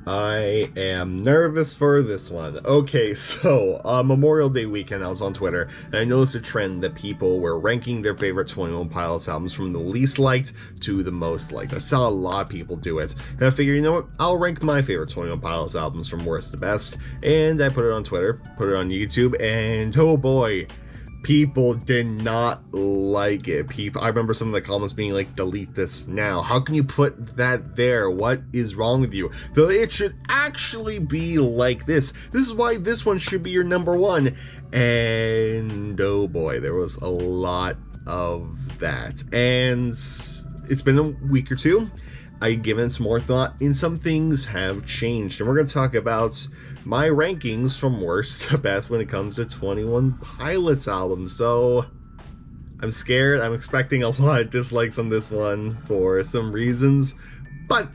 I am nervous for this one. Okay, so Memorial Day weekend, I was on Twitter, and I noticed a trend that people were ranking their favorite 21 Pilots albums from the least liked to the most liked. I saw a lot of people do it, and I figured, you know what, I'll rank my favorite 21 Pilots albums from worst to best, and I put it on Twitter, put it on YouTube, and oh boy, people did not like it. I remember some of the comments being like, delete this now. How can you put that there? What is wrong with you? Though it should actually be like this. This is why this one should be your number one. And oh boy, there was a lot of that. And it's been a week or two. I've given some more thought, and some things have changed. And we're going to talk about my rankings from worst to best when it comes to 21 Pilots albums. So I'm scared. I'm expecting a lot of dislikes on this one for some reasons, but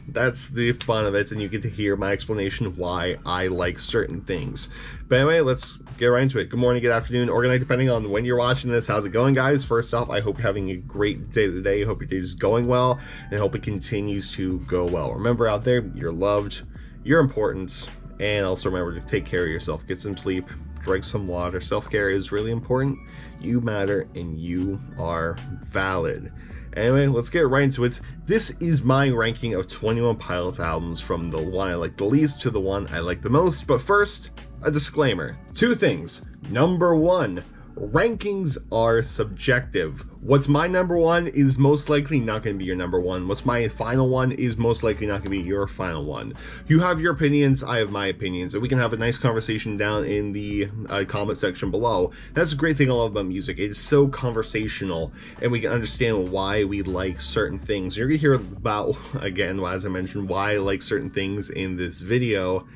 that's the fun of it, and you get to hear my explanation why I like certain things. But anyway, let's get right into it. Good morning, good afternoon, or good night, depending on when you're watching this. How's it going, guys? First off, I hope you're having a great day today. I hope your day is going well, and I hope it continues to go well. Remember, out there, you're loved, you're important, and also remember to take care of yourself. Get some sleep, drink some water. Self-care is really important. You matter, and you are valid. Anyway, let's get right into it. This is my ranking of 21 Pilots albums from the one I like the least to the one I like the most. But first, a disclaimer. Two things. Number one, rankings are subjective. What's my number one is most likely not going to be your number one. What's my final one is most likely not going to be your final one. You have your opinions, I have my opinions, and we can have a nice conversation down in the comment section below. That's a great thing I love about music. It's so conversational, and we can understand why we like certain things. You're going to hear about, again, as I mentioned, why I like certain things in this video.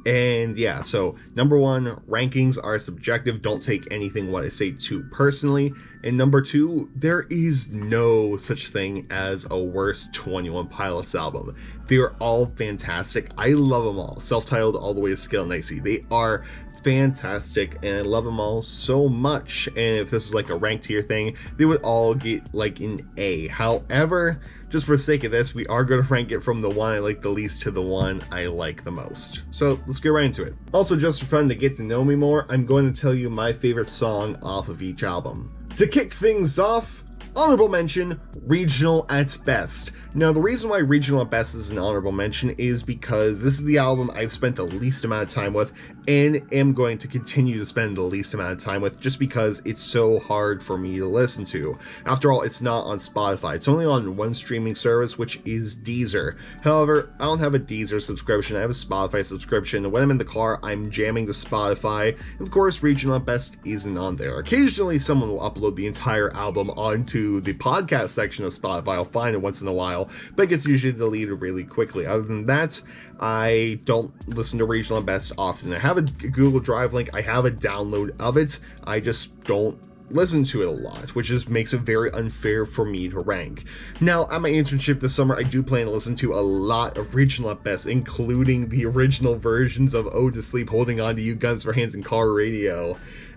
And yeah, so number one, rankings are subjective. Don't take anything what I say too personally. And number two, there is no such thing as a worst 21 Pilots album. They're all fantastic. I love them all. Self-titled all the way to Scale and Icy. They are fantastic, and I love them all so much. And if this is like a rank tier thing, they would all get like an A. However, just for the sake of this, we are going to rank it from the one I like the least to the one I like the most. So let's get right into it. Also, just for fun to get to know me more, I'm going to tell you my favorite song off of each album. To kick things off, honorable mention, Regional at Best. Now, the reason why Regional at Best is an honorable mention is because this is the album I've spent the least amount of time with and am going to continue to spend the least amount of time with, just because it's so hard for me to listen to. After all, it's not on Spotify. It's only on one streaming service, which is Deezer. However, I don't have a Deezer subscription. I have a Spotify subscription. When I'm in the car, I'm jamming to Spotify. Of course, Regional at Best isn't on there. Occasionally, someone will upload the entire album onto the podcast section of Spotify. I'll find it once in a while, but it gets usually deleted really quickly. Other than that, I don't listen to Regional at Best often. I have a Google Drive link. I have a download of it. I just don't listen to it a lot, which just makes it very unfair for me to rank. Now, at my internship this summer, I do plan to listen to a lot of Regional at Best, including the original versions of Ode to Sleep, Holding On to You, Guns for Hands, and Car Radio.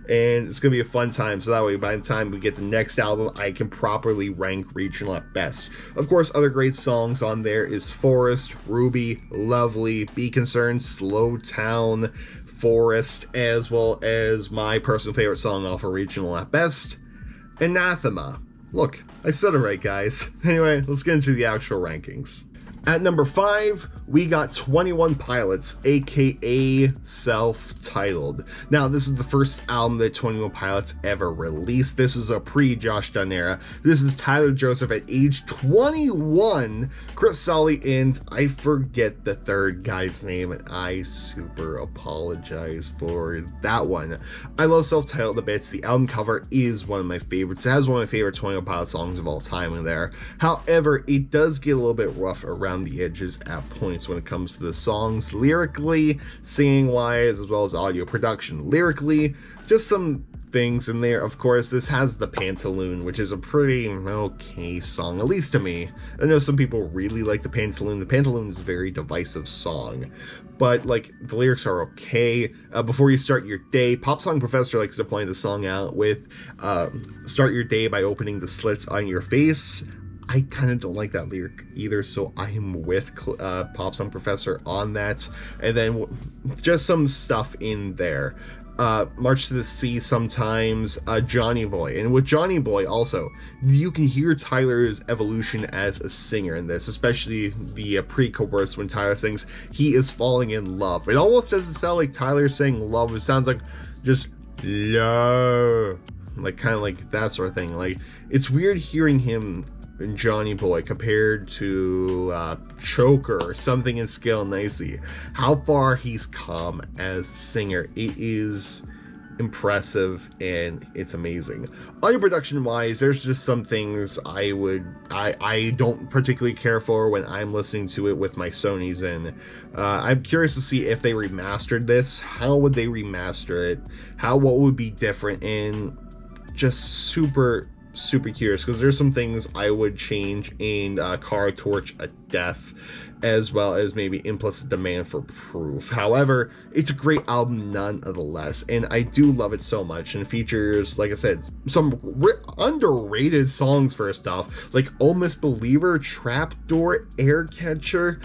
And it's going to be a fun time, so that way by the time we get the next album, I can properly rank Regional at Best. Of course, other great songs on there is Forest, Ruby, Lovely, Be Concerned, Slow Town, Forest, as well as my personal favorite song off of Regional at Best, Anathema. Look, I said it right, guys. Anyway, let's get into the actual rankings. At number 5, we got 21 Pilots, aka Self-Titled. Now, this is the first album that 21 Pilots ever released. This is a pre-Josh Dun era. This is Tyler Joseph at age 21, Chris Solly, and I forget the third guy's name, and I super apologize for that one. I love Self-Titled a bit. The album cover is one of my favorites. It has one of my favorite 21 Pilots songs of all time in there. However, it does get a little bit rough around the edges at points when it comes to the songs, lyrically, singing wise, as well as audio production. Lyrically, just some things in there. Of course, this has the Pantaloon, which is a pretty okay song, at least to me. I know some people really like the Pantaloon. The Pantaloon is a very divisive song, but like the lyrics are okay. Before you start your day, Pop Song Professor likes to point the song out with start your day by opening the slits on your face. I kind of don't like that lyric either, so I am with Pop Song Professor on that. And then just some stuff in there. March to the Sea sometimes, Johnny Boy. And with Johnny Boy also, you can hear Tyler's evolution as a singer in this, especially the pre-chorus when Tyler sings, he is falling in love. It almost doesn't sound like Tyler saying love, it sounds like just love. Like, kind of like that sort of thing. Like, it's weird hearing him in Johnny Boy compared to Choker or Something in Scale Nicely. How far he's come as a singer, it is impressive and it's amazing. Audio production wise, there's just some things I don't particularly care for when I'm listening to it with my Sonys in. I'm curious to see if they remastered this. How would they remaster it? What would be different? And just super curious, because there's some things I would change in Car Torch a Death, as well as maybe Implicit Demand for Proof. However, it's a great album nonetheless, and I do love it so much, and features, like I said, some underrated songs first off, like Almost Believer, Trapdoor, Aircatcher,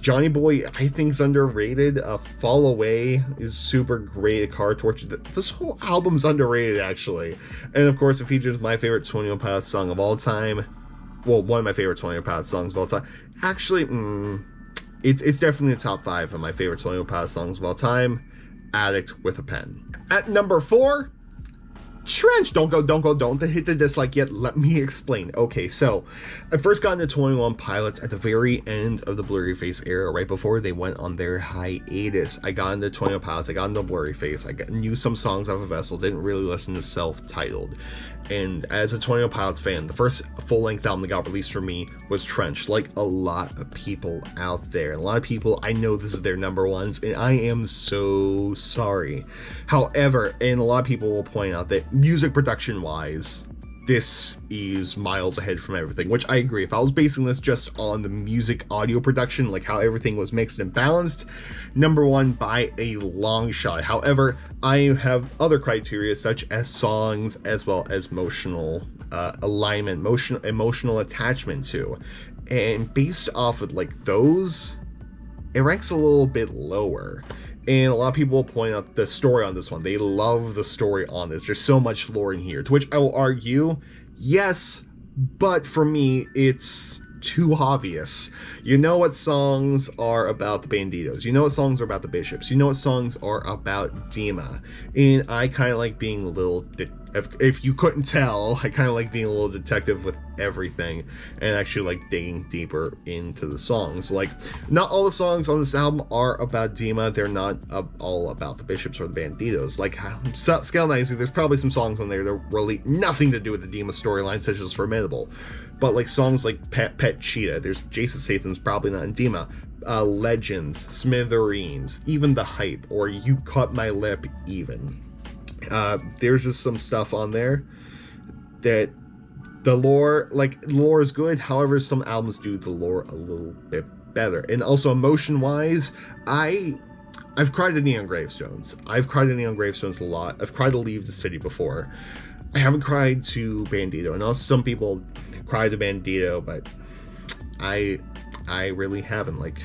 Johnny Boy I think is underrated, Fall Away is super great, Car Torch, this whole album's underrated actually, and of course it features my favorite 21 Pilots song of all time. Well, one of my favorite 21 Pilots songs of all time. Actually, it's definitely the top 5 of my favorite 21 Pilots songs of all time. Addict with a Pen. At number 4, Trench. Don't hit the dislike yet. Let me explain. Okay, so I first got into 21 Pilots at the very end of the Blurryface era, right before they went on their hiatus. I got into 21 Pilots, I got into Blurryface, knew some songs off of Vessel, didn't really listen to Self-Titled. And as a 21 Pilots fan, the first full-length album that got released for me was Trench, like a lot of people out there. And a lot of people, I know this is their number ones, and I am so sorry. However, and a lot of people will point out that music production-wise, this is miles ahead from everything, which I agree. If I was basing this just on the music audio production, like how everything was mixed and balanced, number 1 by a long shot. However, I have other criteria such as songs as well as emotional alignment, emotional attachment to, and based off of like those, it ranks a little bit lower. And a lot of people will point out the story on this one. They love the story on this. There's so much lore in here, to which I will argue, yes, but for me, it's too obvious. You know what songs are about the Banditos. You know what songs are about the Bishops. You know what songs are about Dima. And I kind of like being a little... If you couldn't tell, I kind of like being a little detective with everything and actually like digging deeper into the songs. Like, not all the songs on this album are about Dima. They're not all about the Bishops or the Banditos. Like, Scale Nicely, there's probably some songs on there that really nothing to do with the Dima storyline, such as Formidable. But like songs like Pet Cheetah, there's Jason Statham's probably not in Dima. Legend, Smithereens, even The Hype, or You Cut My Lip even. There's just some stuff on there that the lore is good. However, some albums do the lore a little bit better. And also emotion wise, I've cried to Neon Gravestones. I've cried to Neon Gravestones a lot. I've cried to Leave the City before. I haven't cried to Bandito. And also some people cry to Bandito, but I really haven't. Like,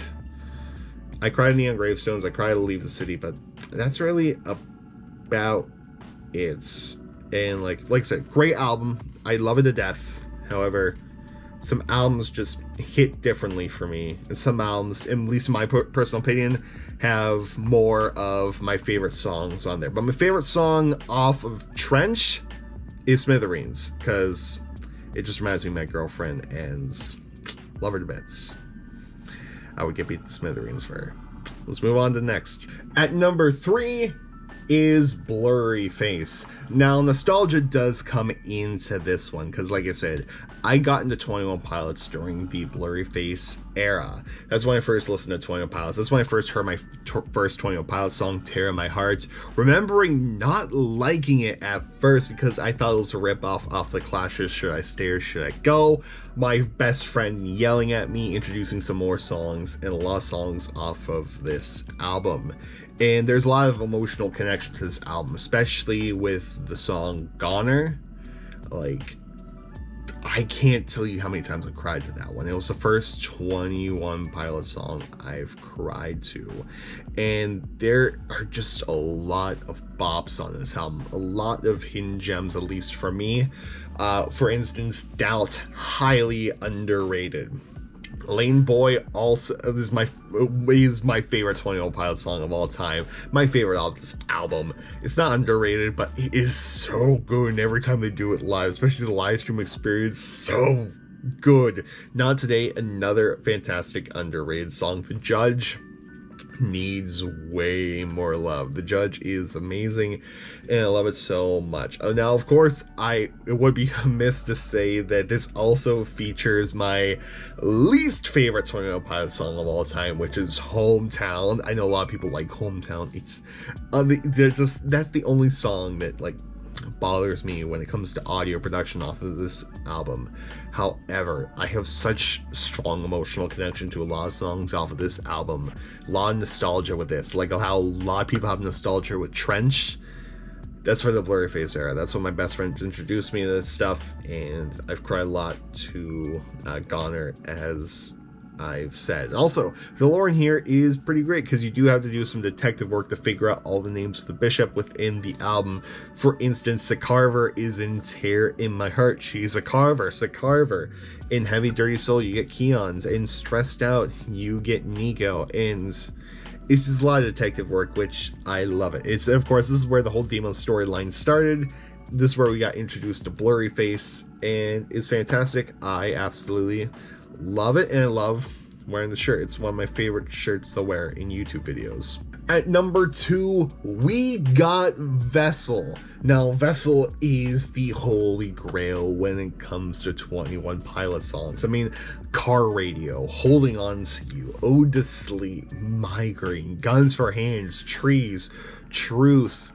I cried to Neon Gravestones, I cried to Leave the City, but that's really about it. And like I said, great album. I love it to death. However, some albums just hit differently for me, and some albums, at least in my personal opinion, have more of my favorite songs on there. But my favorite song off of Trench is Smithereens, because it just reminds me of my girlfriend and love her to bits. I would get beat to Smithereens for her. Let's move on to next. At number 3 is Blurryface. Now, nostalgia does come into this one, because like I said, I got into 21 Pilots during the Blurryface era. That's when I first listened to 21 Pilots. That's when I first heard my first 21 Pilots song, Tear in My Heart, remembering not liking it at first because I thought it was a ripoff off the Clash's Should I Stay or Should I Go? My best friend yelling at me, introducing some more songs, and a lot of songs off of this album. And there's a lot of emotional connection to this album, especially with the song Goner. Like, I can't tell you how many times I cried to that one. It was the first 21 Pilots song I've cried to. And there are just a lot of bops on this album. A lot of hidden gems, at least for me. For instance, Doubt, highly underrated. Lane Boy also is my favorite 21 Pilots song of all time. My favorite of this album. It's not underrated, but it is so good. And every time they do it live, especially the live stream experience, so good. Not Today, another fantastic underrated song. The Judge needs way more love. The Judge is amazing, and I love it so much. Now, of course, it would be amiss to say that this also features my least favorite 21 Pilots song of all time, which is Hometown. I know a lot of people like Hometown. It's that's the only song that like bothers me when it comes to audio production off of this album. However, I have such strong emotional connection to a lot of songs off of this album. A lot of nostalgia with this, like how a lot of people have nostalgia with Trench. That's for the Blurryface era. That's when my best friend introduced me to this stuff, and I've cried a lot to Goner, as I've said. And also, the lore in here is pretty great because you do have to do some detective work to figure out all the names of the bishop within the album. For instance, Sakarver is in Tear in My Heart. She's a Carver, Sakarver. In Heavy Dirty Soul, you get Keons. In Stressed Out, you get Nico. And it's just a lot of detective work, which I love it. It's, of course, this is where the whole Demon storyline started. This is where we got introduced to Blurryface, and it's fantastic. I absolutely love it, and I love wearing the shirt. It's one of my favorite shirts to wear in YouTube videos. At number 2, we got Vessel. Now, Vessel is the holy grail when it comes to 21 Pilots songs. I mean, Car Radio, Holding On to You, Ode to Sleep, Migraine, Guns for Hands, Trees, Truce.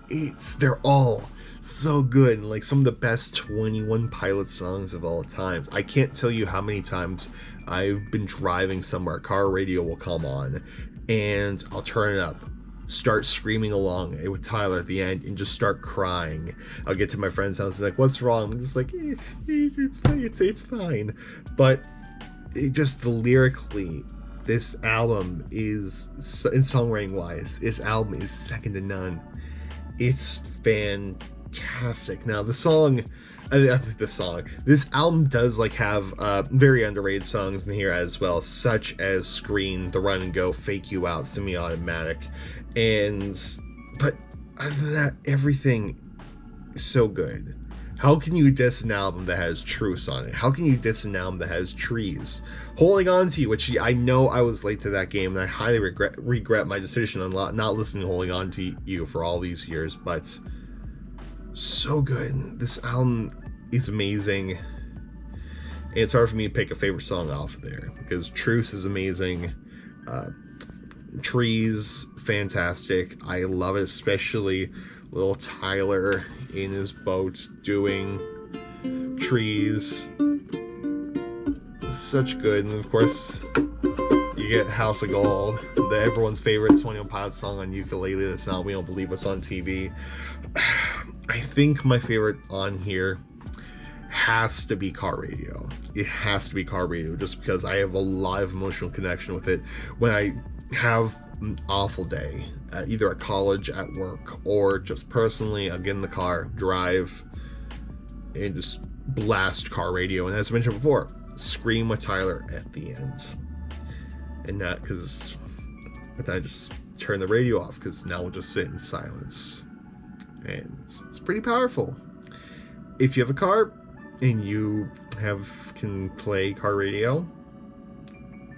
They're all so good, and like some of the best 21 Pilots songs of all time. I can't tell you how many times I've been driving somewhere, car radio will come on, and I'll turn it up, start screaming along with Tyler at the end, and just start crying. I'll get to my friend's house and like, what's wrong? I'm just like, it's fine, it's fine. But just lyrically, this album is, in songwriting wise, this album is second to none. It's fantastic. Now this album does like have very underrated songs in here as well, such as Screen, The Run and Go, Fake You Out, Semi-Automatic, but other than that, everything is so good. How can you diss an album that has Truce on it? How can you diss an album that has Trees? Holding On to You, which I know I was late to that game, and I highly regret my decision on not listening to Holding On to You for all these years, but so good. This album is amazing. And it's hard for me to pick a favorite song off of there because Truce is amazing. Trees, fantastic. I love it, especially little Tyler in his boat doing Trees. It's such good. And of course, you get House of Gold, everyone's favorite 21 Pilots song on ukulele. That's not We Don't Believe What's on TV. I think my favorite on here has to be Car Radio. It has to be Car Radio just because I have a lot of emotional connection with it. When I have an awful day, either at college, at work, or just personally, I'll get in the car, drive, and just blast Car Radio. And as I mentioned before, scream with Tyler at the end. And not because I just turn the radio off because now we'll just sit in silence. And it's pretty powerful. If you have a car and you can play Car Radio,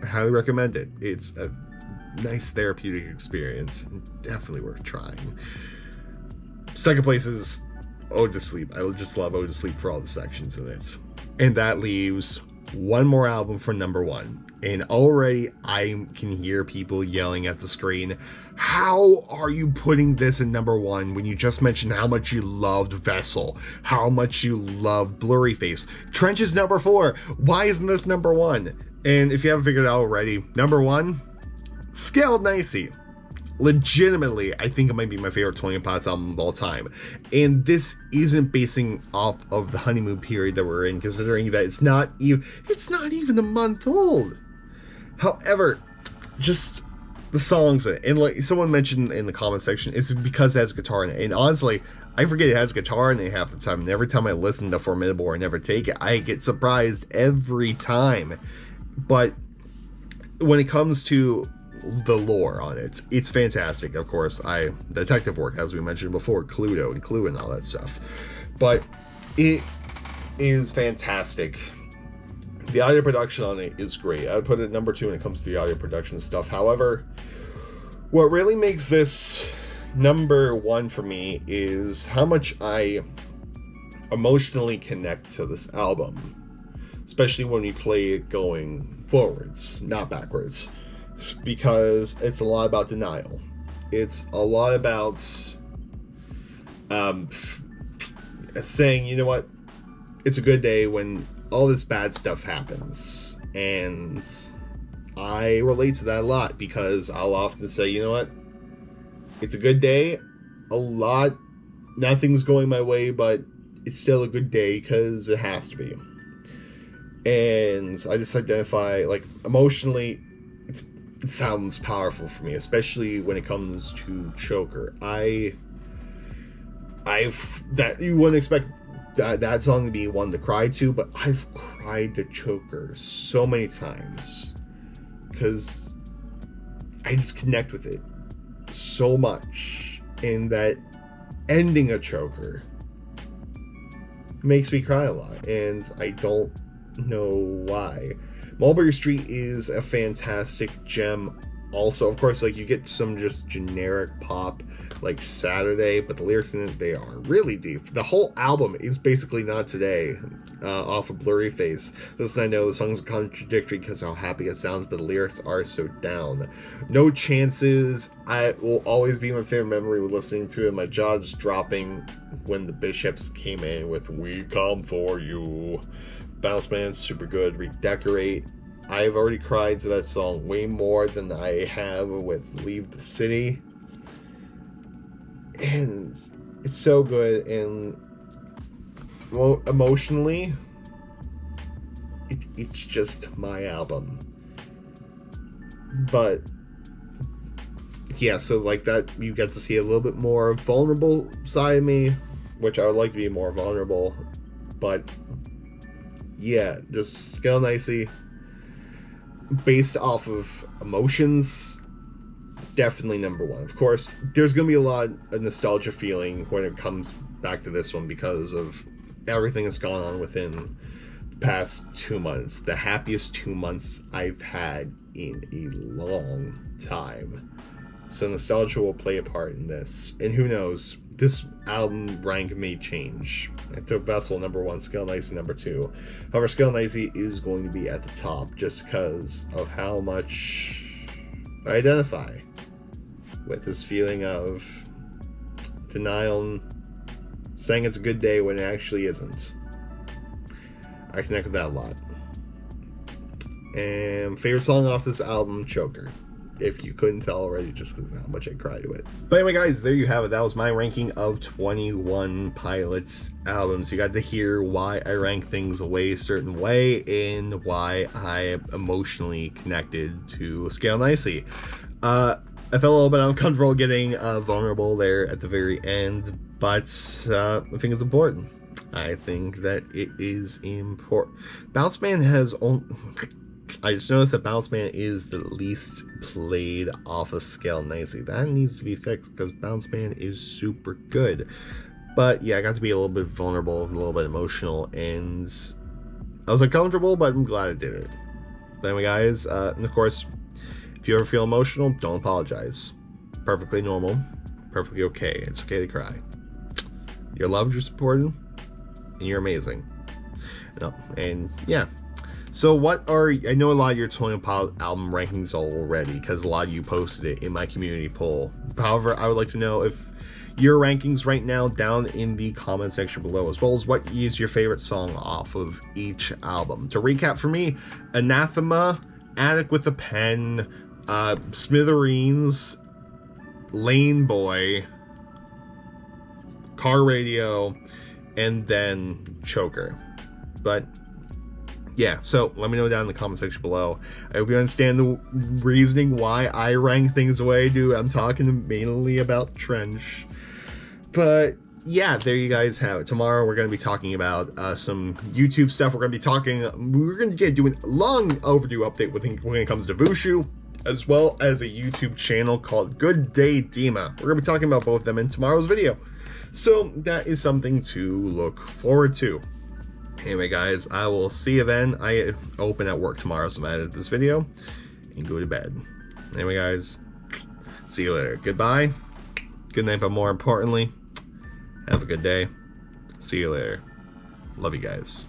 I highly recommend it. It's a nice therapeutic experience and definitely worth trying. Second place is Ode to Sleep. I just love Ode to Sleep for all the sections in it. And that leaves one more album for number 1. And already I can hear people yelling at the screen, how are you putting this in number 1 when you just mentioned how much you loved Vessel, how much you loved Blurryface? Trench is number 4. Why isn't this number 1? And if you haven't figured it out already, number 1, Scaled Nicey. legitimately, I think it might be my favorite 21 Pilots album of all time. And this isn't basing off of the honeymoon period that we're in, considering that it's not even a month old. However, just the songs, and like someone mentioned in the comment section, it's because it has guitar in it. And honestly, I forget it has guitar in it half the time. And every time I listen to Formidable or Never Take It, I get surprised every time. But when it comes to the lore on it, it's fantastic. Of course, detective work, as we mentioned before, Cluedo and Clue and all that stuff. But it is fantastic. The audio production on it is great. I would put it number 2 when it comes to the audio production stuff. However, what really makes this number 1 for me is how much I emotionally connect to this album, especially when we play it going forwards, not backwards, because it's a lot about denial. It's a lot about saying, you know what, it's a good day when all this bad stuff happens. And I relate to that a lot, because I'll often say, you know what, it's a good day, nothing's going my way, but it's still a good day because it has to be. And I just identify, like, emotionally, it sounds powerful for me, especially when it comes to Choker. That you wouldn't expect that song to be one to cry to, but I've cried to Choker so many times because I just connect with it so much, and that ending a Choker makes me cry a lot, and I don't know why. Mulberry Street is a fantastic gem. Also, of course, like, you get some just generic pop like Saturday, but the lyrics in it, they are really deep. The whole album is basically Not Today, off of Blurry Face. Listen, I know the song's contradictory because how happy it sounds, but the lyrics are so down. No Chances, I will always be my favorite memory with listening to it. My jaw just dropping when the Bishops came in with We Come For You. Bounce Man, super good. Redecorate, I've already cried to that song way more than I have with Leave the City. And it's so good, and well, emotionally, it's just my album. But yeah, so like that, you get to see a little bit more vulnerable side of me, which I would like to be more vulnerable. But yeah, just Scale Nicely, based off of emotions, definitely number 1. Of course, there's going to be a lot of nostalgia feeling when it comes back to this one because of everything that's gone on within the past 2 months. The happiest 2 months I've had in a long time. So nostalgia will play a part in this. And who knows, this album rank may change. I took Vessel number 1, Scale Nicely number 2. However, Scale Nicely is going to be at the top just because of how much I identify with this feeling of denial, saying it's a good day when it actually isn't. I connect with that a lot. And favorite song off this album, Choker. If you couldn't tell already, just because of how much I cry to it. But anyway, guys, there you have it. That was my ranking of 21 Pilots albums. You got to hear why I rank things a certain way and why I am emotionally connected to Scale Nicely. I felt a little bit uncomfortable getting vulnerable there at the very end, but I think it's important. I think that it is important. Bounce Man has only... I just noticed that Bounce Man is the least played off of Scale Nicely. That needs to be fixed because Bounce Man is super good. But yeah, I got to be a little bit vulnerable, a little bit emotional, and I was uncomfortable, but I'm glad I did it. But anyway, guys, and of course, if you ever feel emotional, don't apologize. Perfectly normal, perfectly okay. It's okay to cry. You're loved, you're supported, and you're amazing. And yeah. So I know a lot of your 21 Pilot album rankings already, because a lot of you posted it in my community poll. However, I would like to know if your rankings right now down in the comment section below, as well as what is your favorite song off of each album. To recap for me, Anathema, Attic with a Pen, Smithereens, Lane Boy, Car Radio, and then Choker. But yeah, so let me know down in the comment section below. I hope you understand the reasoning why I rank things the way I do. I'm talking mainly about Trench. But yeah, there you guys have it. Tomorrow we're going to be talking about some YouTube stuff. We're going to get doing a long overdue update when it comes to Vushu, as well as a YouTube channel called Good Day Dima. We're going to be talking about both of them in tomorrow's video. So that is something to look forward to. Anyway, guys, I will see you then. I open at work tomorrow, so I'm going to edit this video and go to bed. Anyway, guys, see you later. Goodbye. Good night, but more importantly, have a good day. See you later. Love you guys.